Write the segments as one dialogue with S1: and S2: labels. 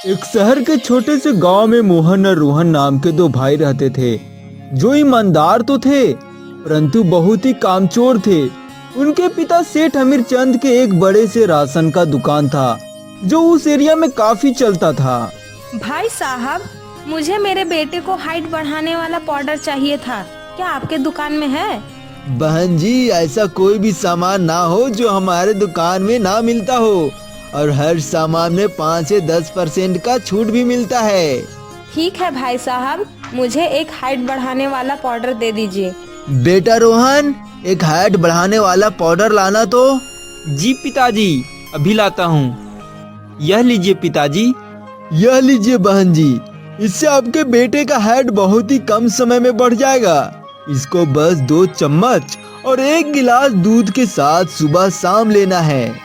S1: एक शहर के छोटे से गांव में मोहन और रोहन नाम के दो भाई रहते थे, जो ईमानदार तो थे परंतु बहुत ही कामचोर थे। उनके पिता सेठ अमीर चंद के एक बड़े से राशन का दुकान था, जो उस एरिया में काफी चलता था।
S2: भाई साहब, मुझे मेरे बेटे को हाइट बढ़ाने वाला पाउडर चाहिए था, क्या आपके दुकान में है?
S1: बहन जी, ऐसा कोई भी सामान ना हो जो हमारे दुकान में ना मिलता हो, और हर सामान में 5 से 10% का छूट भी मिलता है।
S2: ठीक है भाई साहब, मुझे एक हाइट बढ़ाने वाला पाउडर दे दीजिए।
S1: बेटा रोहन, एक हाइट बढ़ाने वाला पाउडर लाना तो। जी पिताजी, अभी लाता हूँ। यह लीजिए पिताजी। यह लीजिए बहन जी, इससे आपके बेटे का हाइट बहुत ही कम समय में बढ़ जाएगा। इसको बस 2 चम्मच और 1 गिलास दूध के साथ सुबह शाम लेना है।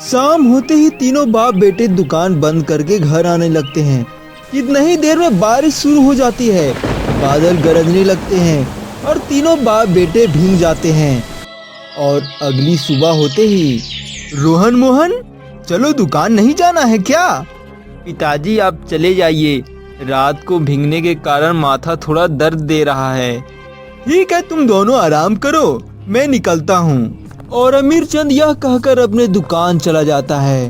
S1: शाम होते ही तीनों बाप बेटे दुकान बंद करके घर आने लगते हैं। इतनी ही देर में बारिश शुरू हो जाती है, बादल गरजने लगते हैं और तीनों बाप बेटे भीग जाते हैं। और अगली सुबह होते ही, रोहन मोहन, चलो दुकान नहीं जाना है क्या? पिताजी आप चले जाइए, रात को भीगने के कारण माथा थोड़ा दर्द दे रहा है। ठीक है, तुम दोनों आराम करो, मैं निकलता हूँ। और अमीर चंद यह कहकर अपने दुकान चला जाता है,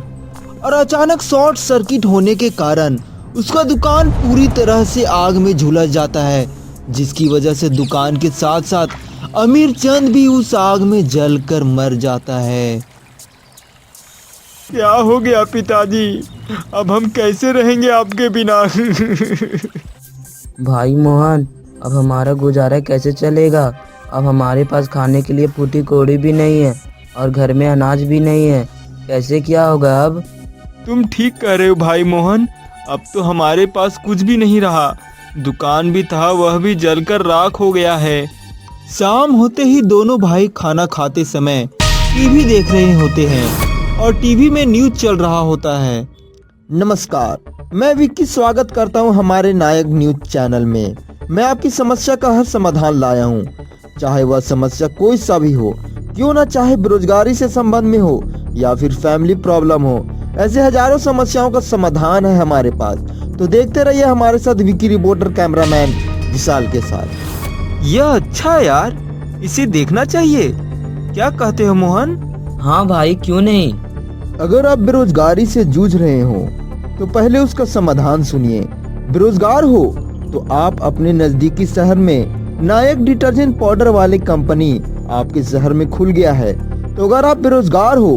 S1: और अचानक शॉर्ट सर्किट होने के कारण उसका दुकान पूरी तरह से आग में झुलस जाता है, जिसकी वजह से दुकान के साथ साथ अमीर चंद भी उस आग में जलकर मर जाता है। क्या हो गया पिताजी? अब हम कैसे रहेंगे आपके बिना?
S3: भाई मोहन, अब हमारा गुजारा कैसे चलेगा? अब हमारे पास खाने के लिए फूटी कौड़ी भी नहीं है और घर में अनाज भी नहीं है, कैसे क्या होगा अब?
S1: तुम ठीक कह रहे हो भाई मोहन, अब तो हमारे पास कुछ भी नहीं रहा। दुकान भी था, वह भी जलकर राख हो गया है। शाम होते ही दोनों भाई खाना खाते समय टीवी देख रहे होते हैं, और टीवी में न्यूज चल रहा होता है। नमस्कार, मैं विक्की स्वागत करता हूं हमारे नायक न्यूज चैनल में। मैं आपकी समस्या का हर समाधान लाया हूं, चाहे वह समस्या कोई सा भी हो, क्यों ना चाहे बेरोजगारी से संबंध में हो या फिर फैमिली प्रॉब्लम हो, ऐसे हजारों समस्याओं का समाधान है हमारे पास। तो देखते रहिए हमारे साथ विक्की रिपोर्टर कैमरामैन विशाल के साथ। यह अच्छा है यार, इसे देखना चाहिए, क्या कहते हो मोहन?
S3: हाँ भाई, क्यों नहीं।
S1: अगर आप बेरोजगारी से जूझ रहे हो तो पहले उसका समाधान सुनिए। बेरोजगार हो तो आप अपने नजदीकी शहर में नायक डिटर्जेंट पाउडर वाली कंपनी आपके शहर में खुल गया है। तो अगर आप बेरोजगार हो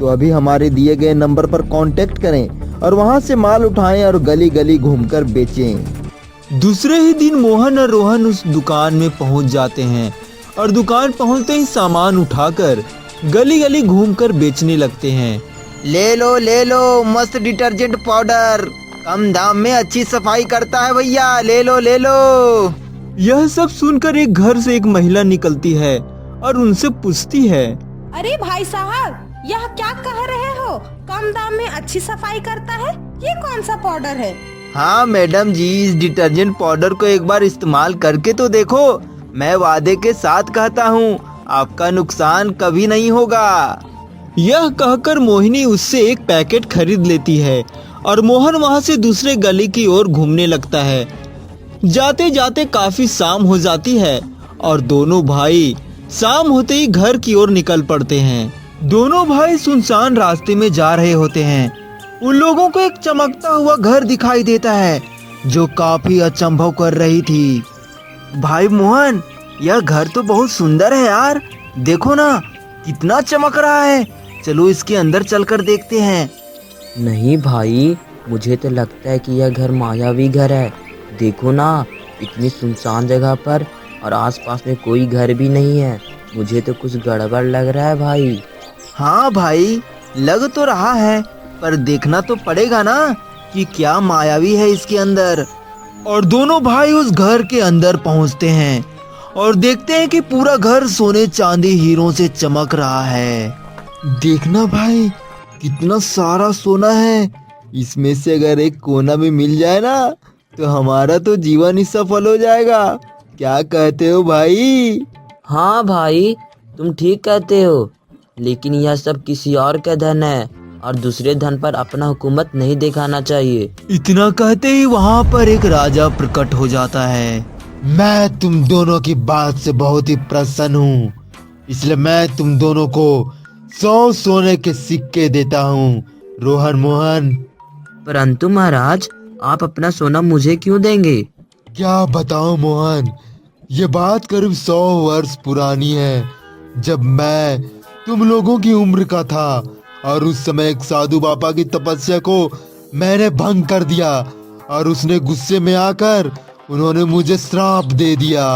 S1: तो अभी हमारे दिए गए नंबर पर कांटेक्ट करें और वहां से माल उठाएं और गली गली घूमकर बेचें। दूसरे ही दिन मोहन और रोहन उस दुकान में पहुंच जाते हैं, और दुकान पहुंचते ही सामान उठाकर गली गली घूमकर बेचने लगते हैं। ले लो मस्त डिटर्जेंट पाउडर, कम दाम में अच्छी सफाई करता है भैया, ले लो। यह सब सुनकर एक घर से एक महिला निकलती है और उनसे पूछती है,
S2: अरे भाई साहब, यह क्या कह रहे हो? कम दाम में अच्छी सफाई करता है, ये कौन सा पाउडर है?
S1: हाँ मैडम जी, इस डिटर्जेंट पाउडर को एक बार इस्तेमाल करके तो देखो। मैं वादे के साथ कहता हूँ, आपका नुकसान कभी नहीं होगा। यह कहकर मोहिनी उससे एक पैकेट खरीद लेती है, और मोहन वहाँ से दूसरे गली की ओर घूमने लगता है। जाते जाते काफी शाम हो जाती है, और दोनों भाई शाम होते ही घर की ओर निकल पड़ते हैं। दोनों भाई सुनसान रास्ते में जा रहे होते हैं। उन लोगों को एक चमकता हुआ घर दिखाई देता है, जो काफी अचंभव कर रही थी। भाई मोहन, यह घर तो बहुत सुंदर है यार, देखो ना कितना चमक रहा है। चलो इसके अंदर चलकर देखते हैं।
S3: नहीं भाई, मुझे तो लगता है कि यह घर मायावी घर है। देखो ना, इतनी सुनसान जगह पर और आसपास में कोई घर भी नहीं है। मुझे तो कुछ गड़बड़ लग रहा है भाई।
S1: हाँ भाई, लग तो रहा है, पर देखना तो पड़ेगा ना कि क्या मायावी है इसके अंदर। और दोनों भाई उस घर के अंदर पहुंचते हैं और देखते हैं कि पूरा घर सोने चांदी हीरों से चमक रहा है। देखना भाई, कितना सारा सोना है। इसमें से अगर एक कोना भी मिल जाए ना, तो हमारा तो जीवन ही सफल हो जाएगा। क्या कहते हो भाई?
S3: हाँ भाई, तुम ठीक कहते हो, लेकिन यह सब किसी और का धन है और दूसरे धन पर अपना हुकूमत नहीं दिखाना चाहिए।
S1: इतना कहते ही वहाँ पर एक राजा प्रकट हो जाता है।
S4: मैं तुम दोनों की बात से बहुत ही प्रसन्न हूँ, इसलिए मैं तुम दोनों को 100 सोने के सिक्के देता हूँ, रोहन मोहन।
S3: परंतु महाराज, आप अपना सोना मुझे क्यों देंगे?
S4: क्या बताऊं मोहन, ये बात करीब 100 वर्ष पुरानी है, जब मैं तुम लोगों की उम्र का था और उस समय एक साधु बाबा की तपस्या को मैंने भंग कर दिया और उसने गुस्से में आकर उन्होंने मुझे श्राप दे दिया।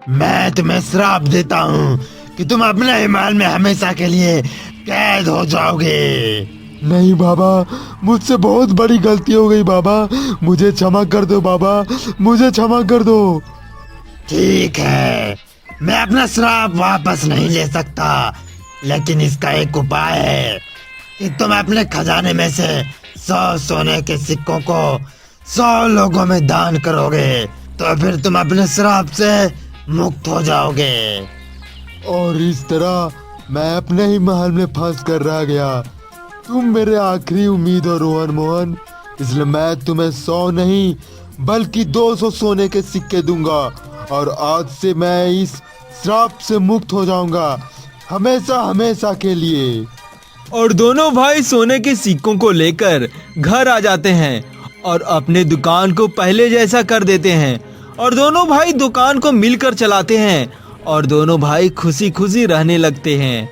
S4: मैं तुम्हें श्राप देता हूँ कि तुम अपने हिमालय में हमेशा के लिए कैद हो जाओगे। नहीं बाबा, मुझसे बहुत बड़ी गलती हो गई बाबा, मुझे क्षमा कर दो बाबा, मुझे क्षमा कर दो। ठीक है, मैं अपना श्राप वापस नहीं ले सकता, लेकिन इसका एक उपाय है कि तुम अपने खजाने में से 100 सोने के सिक्कों को 100 लोगों में दान करोगे तो फिर तुम अपने श्राप से मुक्त हो जाओगे। और इस तरह मैं अपने ही महल में फंस कर रह गया। तुम मेरे आखिरी उम्मीद हो रोहन मोहन, इसलिए मैं तुम्हें 100 नहीं बल्कि 200 सोने के सिक्के दूंगा और आज से मैं इस श्राप से मुक्त हो जाऊंगा, हमेशा हमेशा के लिए।
S1: और दोनों भाई सोने के सिक्कों को लेकर घर आ जाते हैं और अपने दुकान को पहले जैसा कर देते हैं और दोनों भाई दुकान को मिलकर चलाते हैं और दोनों भाई खुशी खुशी रहने लगते हैं।